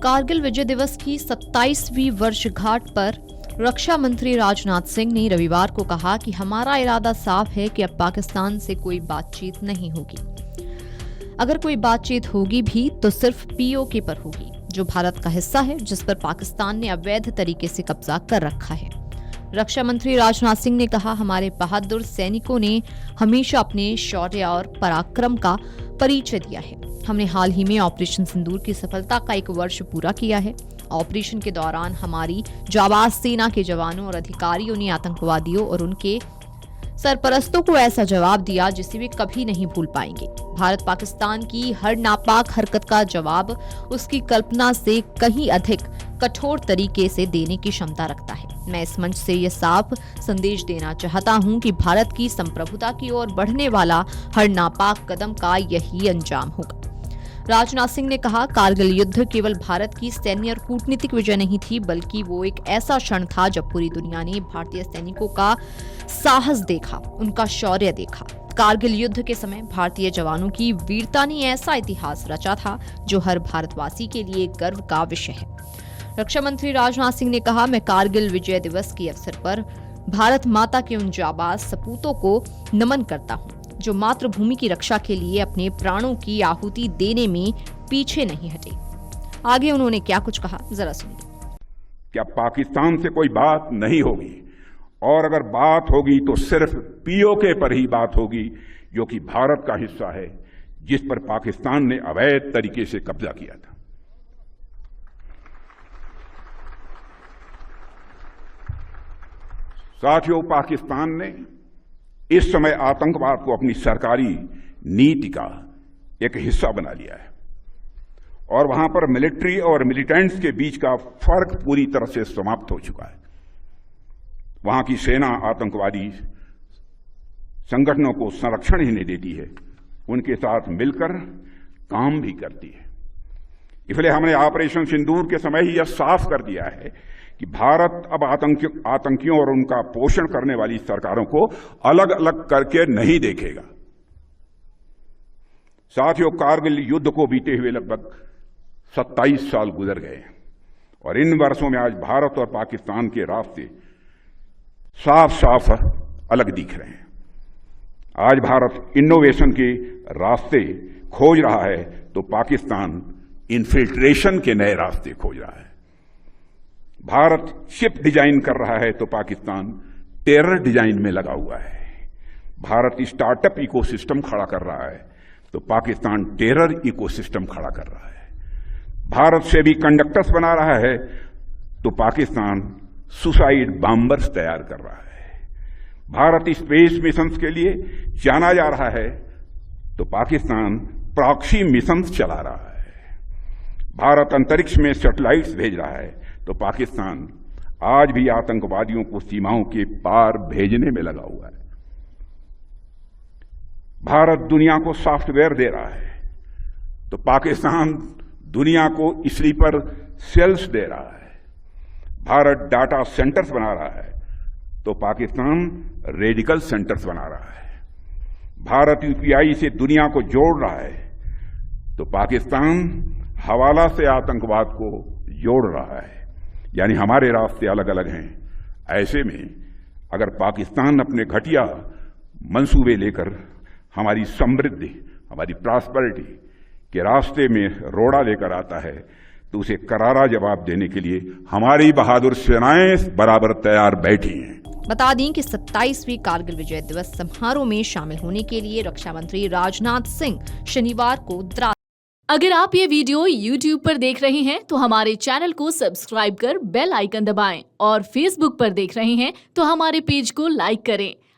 कारगिल विजय दिवस की 27वीं वर्षगांठ पर रक्षा मंत्री राजनाथ सिंह ने रविवार को कहा कि हमारा इरादा साफ है कि अब पाकिस्तान से कोई बातचीत नहीं होगी। अगर कोई बातचीत होगी भी तो सिर्फ पीओके पर होगी, जो भारत का हिस्सा है, जिस पर पाकिस्तान ने अवैध तरीके से कब्जा कर रखा है। रक्षा मंत्री राजनाथ सिंह ने कहा, हमारे बहादुर सैनिकों ने हमेशा अपने शौर्य और पराक्रम का परिचय दिया है। हमने हाल ही में ऑपरेशन सिंदूर की सफलता का 1 वर्ष पूरा किया है। ऑपरेशन के दौरान हमारी जाबाज सेना के जवानों और अधिकारियों ने आतंकवादियों और उनके सरपरस्तों को ऐसा जवाब दिया जिसे वे कभी नहीं भूल पाएंगे। भारत पाकिस्तान की हर नापाक हरकत का जवाब उसकी कल्पना से कहीं अधिक कठोर तरीके से देने की क्षमता रखता है। मैं इस मंच से ये साफ संदेश देना चाहता हूं कि भारत की संप्रभुता की ओर बढ़ने वाला हर नापाक कदम का यही अंजाम होगा। राजनाथ सिंह ने कहा, कारगिल युद्ध केवल भारत की सैन्य और कूटनीतिक विजय नहीं थी, बल्कि वो एक ऐसा क्षण था जब पूरी दुनिया ने भारतीय सैनिकों का साहस देखा, उनका शौर्य देखा। कारगिल युद्ध के समय भारतीय जवानों की वीरता ने ऐसा इतिहास रचा था जो हर भारतवासी के लिए गर्व का विषय है। रक्षा मंत्री राजनाथ सिंह ने कहा, मैं कारगिल विजय दिवस के अवसर पर भारत माता के उन जाबाज सपूतों को नमन करता हूँ जो मातृभूमि की रक्षा के लिए अपने प्राणों की आहुति देने में पीछे नहीं हटे। आगे उन्होंने क्या कुछ कहा, जरा सुनिए। क्या पाकिस्तान से कोई बात नहीं होगी, और अगर बात होगी तो सिर्फ पीओके पर ही बात होगी, जो कि भारत का हिस्सा है, जिस पर पाकिस्तान ने अवैध तरीके से कब्जा किया था। साथियों, पाकिस्तान ने इस समय आतंकवाद को अपनी सरकारी नीति का एक हिस्सा बना लिया है और वहां पर मिलिट्री और मिलिटेंट्स के बीच का फर्क पूरी तरह से समाप्त हो चुका है। वहां की सेना आतंकवादी संगठनों को संरक्षण ही नहीं देती है, उनके साथ मिलकर काम भी करती है। इसलिए हमने ऑपरेशन सिंदूर के समय ही यह साफ कर दिया है कि भारत अब आतंकियों और उनका पोषण करने वाली सरकारों को अलग अलग करके नहीं देखेगा। साथियों, कारगिल युद्ध को बीते हुए लगभग 27 साल गुजर गए और इन वर्षों में आज भारत और पाकिस्तान के रास्ते साफ साफ अलग दिख रहे हैं। आज भारत इनोवेशन के रास्ते खोज रहा है तो पाकिस्तान इन्फिल्ट्रेशन के नए रास्ते खोज रहा है। भारत शिप डिजाइन कर रहा है तो पाकिस्तान टेरर डिजाइन में लगा हुआ है। भारत स्टार्टअप इकोसिस्टम खड़ा कर रहा है तो पाकिस्तान टेरर इकोसिस्टम खड़ा कर रहा है। भारत से भी कंडक्टर्स बना रहा है तो पाकिस्तान सुसाइड बॉम्बर्स तैयार कर रहा है। भारत स्पेस मिशंस के लिए जाना जा रहा है तो पाकिस्तान प्रॉक्सी मिशंस चला रहा है। भारत अंतरिक्ष में सैटेलाइट्स भेज रहा है तो पाकिस्तान आज भी आतंकवादियों को सीमाओं के पार भेजने में लगा हुआ है। भारत दुनिया को सॉफ्टवेयर दे रहा है तो पाकिस्तान दुनिया को स्लीपर सेल्स दे रहा है। भारत डाटा सेंटर्स बना रहा है तो पाकिस्तान रेडिकल सेंटर्स बना रहा है। भारत यूपीआई से दुनिया को जोड़ रहा है तो पाकिस्तान हवाला से आतंकवाद को जोड़ रहा है। यानी हमारे रास्ते अलग अलग हैं। ऐसे में अगर पाकिस्तान अपने घटिया मंसूबे लेकर हमारी समृद्धि, हमारी प्रॉस्पेरिटी के रास्ते में रोड़ा लेकर आता है तो उसे करारा जवाब देने के लिए हमारी बहादुर सेनाएं बराबर तैयार बैठी हैं। बता दें कि 27वीं कारगिल विजय दिवस समारोह में शामिल होने के लिए रक्षा मंत्री राजनाथ सिंह शनिवार को अगर आप ये वीडियो YouTube पर देख रहे हैं तो हमारे चैनल को सब्सक्राइब कर बेल आइकन दबाएं और Facebook पर देख रहे हैं तो हमारे पेज को लाइक करें।